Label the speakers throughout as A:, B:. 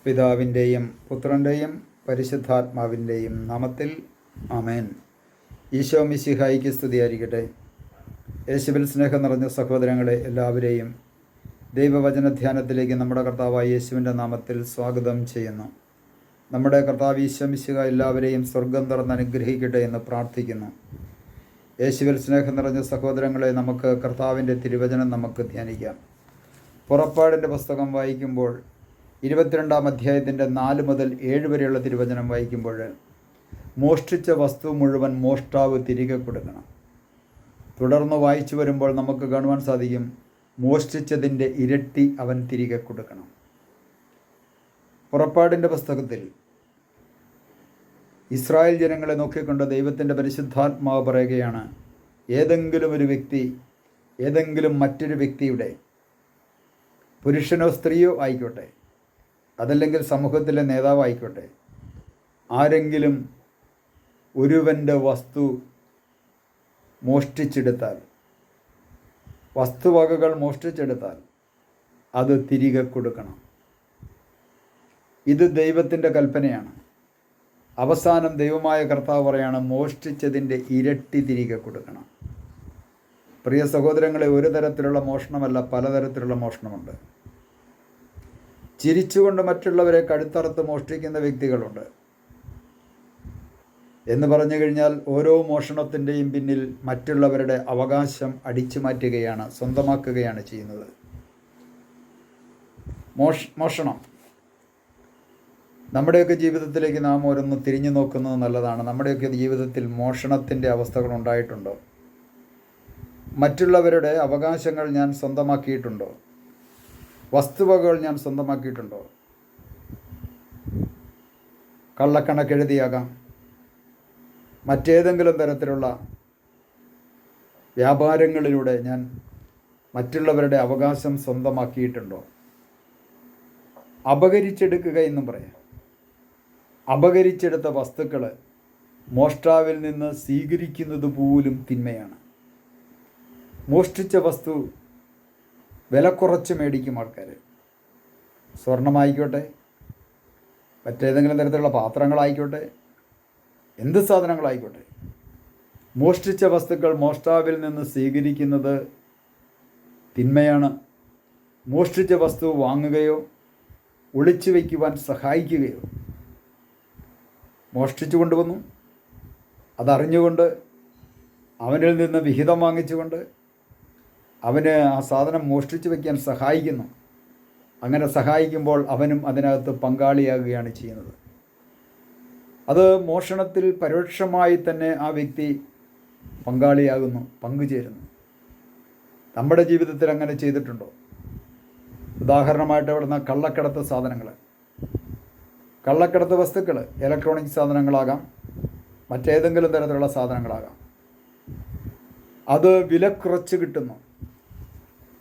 A: പിതാവിൻ്റെയും പുത്രൻ്റെയും പരിശുദ്ധാത്മാവിൻ്റെയും നാമത്തിൽ ആമേൻ. ഈശോ മിശിഹായിക്ക് സ്തുതിയായിരിക്കട്ടെ. യേശുവിൽ സ്നേഹം നിറഞ്ഞ സഹോദരങ്ങളെ എല്ലാവരെയും ദൈവവചന ധ്യാനത്തിലേക്ക് നമ്മുടെ കർത്താവായ യേശുവിൻ്റെ നാമത്തിൽ സ്വാഗതം ചെയ്യുന്നു. നമ്മുടെ കർത്താവ് ഈശോ മിശിഹ എല്ലാവരെയും സ്വർഗം തുറന്ന് അനുഗ്രഹിക്കട്ടെ എന്ന് പ്രാർത്ഥിക്കുന്നു. യേശുവിൽ സ്നേഹം നിറഞ്ഞ സഹോദരങ്ങളെ, നമുക്ക് കർത്താവിൻ്റെ തിരുവചനം നമുക്ക് ധ്യാനിക്കാം. പുറപ്പാടിൻ്റെ പുസ്തകം വായിക്കുമ്പോൾ 22-ാം അധ്യായത്തിൻ്റെ 4 മുതൽ 7 വരെയുള്ള തിരുവചനം വായിക്കുമ്പോൾ, മോഷ്ടിച്ച വസ്തു മുഴുവൻ മോഷ്ടാവ് തിരികെ കൊടുക്കണം. തുടർന്ന് വായിച്ചു വരുമ്പോൾ നമുക്ക് കാണുവാൻ സാധിക്കും, മോഷ്ടിച്ചതിൻ്റെ ഇരട്ടി അവൻ തിരികെ കൊടുക്കണം. പുറപ്പാടിൻ്റെ പുസ്തകത്തിൽ ഇസ്രായേൽ ജനങ്ങളെ നോക്കിക്കൊണ്ട് ദൈവത്തിൻ്റെ പരിശുദ്ധാത്മാവ് പറയുകയാണ്, ഏതെങ്കിലും ഒരു വ്യക്തി ഏതെങ്കിലും മറ്റൊരു വ്യക്തിയുടെ, പുരുഷനോ സ്ത്രീയോ ആയിക്കോട്ടെ, അതല്ലെങ്കിൽ സമൂഹത്തിലെ നേതാവായിക്കോട്ടെ, ആരെങ്കിലും ഒരുവൻ്റെ വസ്തു മോഷ്ടിച്ചെടുത്താൽ, വസ്തുവകകൾ മോഷ്ടിച്ചെടുത്താൽ അത് തിരികെ കൊടുക്കണം. ഇത് ദൈവത്തിൻ്റെ കൽപ്പനയാണ്. അവസാനം ദൈവമായ കർത്താവ് പറയാണ്, മോഷ്ടിച്ചതിൻ്റെ ഇരട്ടി തിരികെ കൊടുക്കണം. പ്രിയ സഹോദരങ്ങളെ, ഒരു തരത്തിലുള്ള മോഷണമല്ല, പലതരത്തിലുള്ള മോഷണമുണ്ട്. ചിരിച്ചുകൊണ്ട് മറ്റുള്ളവരെ കഴുത്തറുത്ത് മോഷ്ടിക്കുന്ന വ്യക്തികളുണ്ട്. എന്ന് പറഞ്ഞു കഴിഞ്ഞാൽ, ഓരോ മോഷണത്തിൻ്റെയും പിന്നിൽ മറ്റുള്ളവരുടെ അവകാശം അടിച്ചു മാറ്റുകയാണ്, സ്വന്തമാക്കുകയാണ് ചെയ്യുന്നത്. മോഷണം നമ്മുടെയൊക്കെ ജീവിതത്തിലേക്ക് നാം ഓരോന്ന് തിരിഞ്ഞു നോക്കുന്നത് നല്ലതാണ്. നമ്മുടെയൊക്കെ ജീവിതത്തിൽ മോഷണത്തിൻ്റെ അവസ്ഥകൾ ഉണ്ടായിട്ടുണ്ടോ? മറ്റുള്ളവരുടെ അവകാശങ്ങൾ ഞാൻ സ്വന്തമാക്കിയിട്ടുണ്ടോ? വസ്തുവകകൾ ഞാൻ സ്വന്തമാക്കിയിട്ടുണ്ടോ? കള്ളക്കണക്കെഴുതിയാകാം, മറ്റേതെങ്കിലും തരത്തിലുള്ള വ്യാപാരങ്ങളിലൂടെ ഞാൻ മറ്റുള്ളവരുടെ അവകാശം സ്വന്തമാക്കിയിട്ടുണ്ടോ? അപഹരിച്ചെടുക്കുക എന്നും പറയാം. അപഹരിച്ചെടുത്ത വസ്തുക്കൾ മോഷ്ടാവിൽ നിന്ന് സ്വീകരിക്കുന്നത് പോലും തിന്മയാണ്. മോഷ്ടിച്ച വസ്തു വില കുറച്ച് മേടിക്കും ആൾക്കാർ. സ്വർണമായിക്കോട്ടെ, മറ്റേതെങ്കിലും തരത്തിലുള്ള പാത്രങ്ങളായിക്കോട്ടെ, എന്ത് സാധനങ്ങളായിക്കോട്ടെ, മോഷ്ടിച്ച വസ്തുക്കൾ മോഷ്ടാവിൽ നിന്ന് സ്വീകരിക്കുന്നത് തിന്മയാണ്. മോഷ്ടിച്ച വസ്തു വാങ്ങുകയോ ഒളിച്ചു വയ്ക്കുവാൻ സഹായിക്കുകയോ, മോഷ്ടിച്ചു കൊണ്ടുവന്നു അതറിഞ്ഞുകൊണ്ട് അവനിൽ നിന്ന് വിഹിതം വാങ്ങിച്ചുകൊണ്ട് അവന് ആ സാധനം മോഷ്ടിച്ചു വയ്ക്കാൻ സഹായിക്കുന്നു. അങ്ങനെ സഹായിക്കുമ്പോൾ അവനും അതിനകത്ത് പങ്കാളിയാകുകയാണ് ചെയ്യുന്നത്. അത് മോഷണത്തിൽ പരോക്ഷമായി തന്നെ ആ വ്യക്തി പങ്കാളിയാകുന്നു, പങ്കുചേരുന്നു. നമ്മുടെ ജീവിതത്തിൽ അങ്ങനെ ചെയ്തിട്ടുണ്ടോ? ഉദാഹരണമായിട്ട് ഇവിടുന്ന് കള്ളക്കടത്ത് സാധനങ്ങൾ, കള്ളക്കടത്ത് വസ്തുക്കൾ, ഇലക്ട്രോണിക് സാധനങ്ങളാകാം, മറ്റേതെങ്കിലും തരത്തിലുള്ള സാധനങ്ങളാകാം. അത് വില കുറച്ച് കിട്ടുന്നു,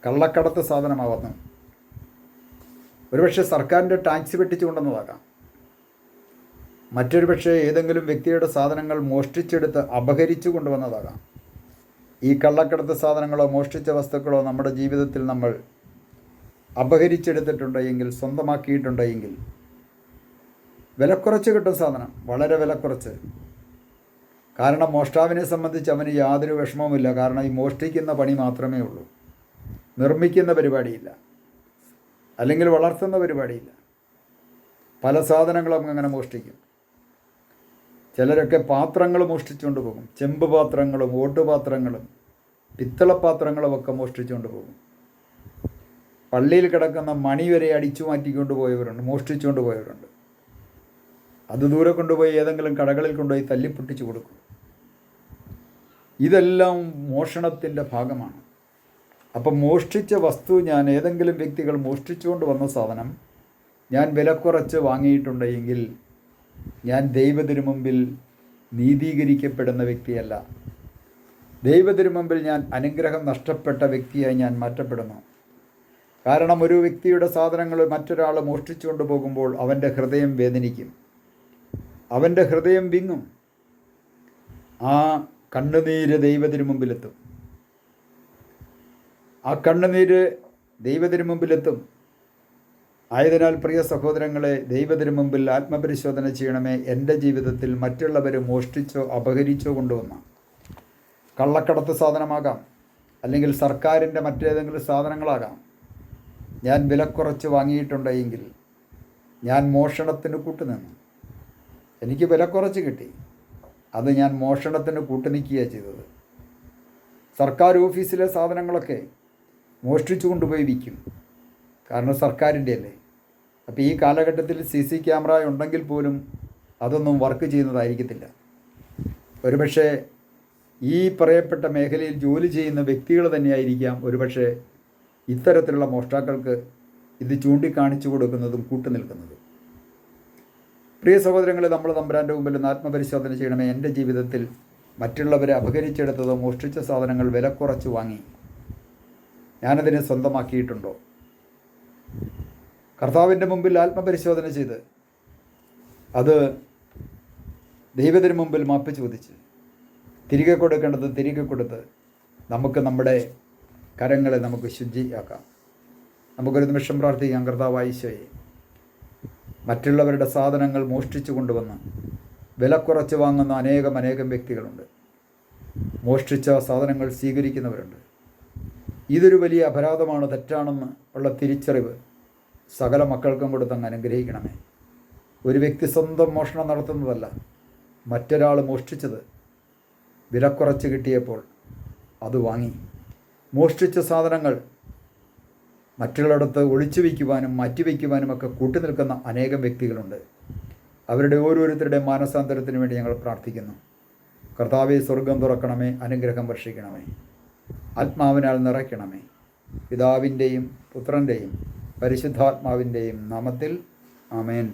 A: കള്ളക്കടത്ത് സാധനമാകുന്നു. ഒരുപക്ഷെ സർക്കാരിൻ്റെ ടാക്സ് വെട്ടിച്ചു കൊണ്ടുവന്നതാകാം. മറ്റൊരു പക്ഷേ ഏതെങ്കിലും വ്യക്തിയുടെ സാധനങ്ങൾ മോഷ്ടിച്ചെടുത്ത് അപഹരിച്ചു കൊണ്ടുവന്നതാകാം. ഈ കള്ളക്കടത്ത് സാധനങ്ങളോ മോഷ്ടിച്ച വസ്തുക്കളോ നമ്മുടെ ജീവിതത്തിൽ നമ്മൾ അപഹരിച്ചെടുത്തിട്ടുണ്ടെങ്കിൽ, സ്വന്തമാക്കിയിട്ടുണ്ടെങ്കിൽ, വിലക്കുറച്ച് കിട്ടും സാധനം, വളരെ വിലക്കുറച്ച്. കാരണം മോഷ്ടാവിനെ സംബന്ധിച്ച് അവന് യാതൊരു വിഷമവുമില്ല. കാരണം ഈ മോഷ്ടിക്കുന്ന പണി മാത്രമേ ഉള്ളൂ, നിർമ്മിക്കുന്ന പരിപാടിയില്ല, അല്ലെങ്കിൽ വളർത്തുന്ന പരിപാടിയില്ല. പല സാധനങ്ങളും അങ്ങനെ മോഷ്ടിക്കും. ചിലരൊക്കെ പാത്രങ്ങൾ മോഷ്ടിച്ചുകൊണ്ട് പോകും. ചെമ്പ് പാത്രങ്ങളും ഓട്ടുപാത്രങ്ങളും പിത്തളപ്പാത്രങ്ങളും ഒക്കെ മോഷ്ടിച്ചുകൊണ്ട് പോകും. പള്ളിയിൽ കിടക്കുന്ന മണി വരെ അടിച്ചു മാറ്റിക്കൊണ്ട് പോയവരുണ്ട്, മോഷ്ടിച്ചുകൊണ്ട് പോയവരുണ്ട്. അത് ദൂരെ കൊണ്ടുപോയി ഏതെങ്കിലും കടകളിൽ കൊണ്ടുപോയി തല്ലിപ്പൊട്ടിച്ച് കൊടുക്കും. ഇതെല്ലാം മോഷണത്തിൻ്റെ ഭാഗമാണ്. അപ്പം മോഷ്ടിച്ച വസ്തു, ഞാൻ ഏതെങ്കിലും വ്യക്തികൾ മോഷ്ടിച്ചുകൊണ്ട് വന്ന സാധനം ഞാൻ വില കുറച്ച് വാങ്ങിയിട്ടുണ്ടെങ്കിൽ, ഞാൻ ദൈവത്തിനു മുമ്പിൽ നീതീകരിക്കപ്പെടുന്ന വ്യക്തിയല്ല. ദൈവത്തിനു മുമ്പിൽ ഞാൻ അനുഗ്രഹം നഷ്ടപ്പെട്ട വ്യക്തിയായി ഞാൻ മാറ്റപ്പെടുന്നു. കാരണം ഒരു വ്യക്തിയുടെ സാധനങ്ങൾ മറ്റൊരാൾ മോഷ്ടിച്ചുകൊണ്ട് പോകുമ്പോൾ അവൻ്റെ ഹൃദയം വേദനിക്കും, അവൻ്റെ ഹൃദയം വിങ്ങും. ആ കണ്ണുനീര് ദൈവത്തിനു മുമ്പിലെത്തും. ആ കണ്ണുനീര് ദൈവത്തിനു മുമ്പിലെത്തും. ആയതിനാൽ പ്രിയ സഹോദരങ്ങളെ, ദൈവത്തിനു മുമ്പിൽ ആത്മപരിശോധന ചെയ്യണമേ. എൻ്റെ ജീവിതത്തിൽ മറ്റുള്ളവർ മോഷ്ടിച്ചോ അപഹരിച്ചോ കൊണ്ടുവന്ന കള്ളക്കടത്ത് സാധനമാകാം, അല്ലെങ്കിൽ സർക്കാരിൻ്റെ മറ്റേതെങ്കിലും സാധനങ്ങളാകാം, ഞാൻ വിലക്കുറച്ച് വാങ്ങിയിട്ടുണ്ടെങ്കിൽ ഞാൻ മോഷണത്തിന് കൂട്ടുനിന്നു. എനിക്ക് വിലക്കുറച്ച് കിട്ടി, അത് ഞാൻ മോഷണത്തിന് കൂട്ടുനിൽക്കുകയാണ് ചെയ്തത്. സർക്കാർ ഓഫീസിലെ സാധനങ്ങളൊക്കെ മോഷ്ടിച്ചു കൊണ്ടുപോയി വിൽക്കും, കാരണം സർക്കാരിൻ്റെ അല്ലേ. അപ്പോൾ ഈ കാലഘട്ടത്തിൽ CC ക്യാമറ ഉണ്ടെങ്കിൽ പോലും അതൊന്നും വർക്ക് ചെയ്യുന്നതായിരിക്കത്തില്ല. ഒരുപക്ഷെ ഈ പറയപ്പെട്ട മേഖലയിൽ ജോലി ചെയ്യുന്ന വ്യക്തികൾ തന്നെയായിരിക്കാം ഒരുപക്ഷെ ഇത്തരത്തിലുള്ള മോഷ്ടാക്കൾക്ക് ഇത് ചൂണ്ടിക്കാണിച്ചു കൊടുക്കുന്നതും കൂട്ടുനിൽക്കുന്നതും. പ്രിയ സഹോദരങ്ങളെ, നമ്മൾ തമ്പുരാൻ്റെ മുമ്പിൽ നിന്ന് ആത്മപരിശോധന ചെയ്യണമേ. എൻ്റെ ജീവിതത്തിൽ മറ്റുള്ളവരെ അപഹരിച്ചെടുത്തതോ മോഷ്ടിച്ച സാധനങ്ങൾ വില കുറച്ച് വാങ്ങി ഞാനതിനെ സ്വന്തമാക്കിയിട്ടുണ്ടോ? കർത്താവിൻ്റെ മുമ്പിൽ ആത്മപരിശോധന ചെയ്ത് അത് ദൈവത്തിന് മുമ്പിൽ മാപ്പ് ചോദിച്ച് തിരികെ കൊടുക്കേണ്ടത് തിരികെ കൊടുത്ത് നമുക്ക് നമ്മുടെ കരങ്ങളെ നമുക്ക് ശുചിയാക്കാം. നമുക്കൊരു നിമിഷം പ്രാർത്ഥിക്കാം. കർത്താവായ ഈശോയെ, മറ്റുള്ളവരുടെ സാധനങ്ങൾ മോഷ്ടിച്ചു കൊണ്ടുവന്ന് വില കുറച്ച് വാങ്ങുന്ന അനേകം വ്യക്തികളുണ്ട്. മോഷ്ടിച്ച സാധനങ്ങൾ സ്വീകരിക്കുന്നവരുണ്ട്. ഇതൊരു വലിയ അപരാധമാണ്, തെറ്റാണെന്ന് ഉള്ള തിരിച്ചറിവ് സകല മക്കൾക്കും കൊടുത്തങ്ങ് അനുഗ്രഹിക്കണമേ. ഒരു വ്യക്തി സ്വന്തം മോഷണം നടത്തുന്നതല്ല, മറ്റൊരാൾ മോഷ്ടിച്ചത് വിലക്കുറച്ച് കിട്ടിയപ്പോൾ അത് വാങ്ങി. മോഷ്ടിച്ച സാധനങ്ങൾ മറ്റുള്ളിടത്ത് ഒളിച്ചു വയ്ക്കുവാനും മാറ്റിവെക്കുവാനുമൊക്കെ കൂട്ടുനിൽക്കുന്ന അനേകം വ്യക്തികളുണ്ട്. അവരുടെ ഓരോരുത്തരുടെ മാനസാന്തരത്തിന് വേണ്ടി ഞങ്ങൾ പ്രാർത്ഥിക്കുന്നു. കർത്താവെ, സ്വർഗം തുറക്കണമേ, അനുഗ്രഹം വർഷിക്കണമേ, ആത്മാവിനാൽ നിറയ്ക്കണമേ. പിതാവിൻ്റെയും പുത്രൻ്റെയും പരിശുദ്ധാത്മാവിൻ്റെയും നാമത്തിൽ ആമേൻ.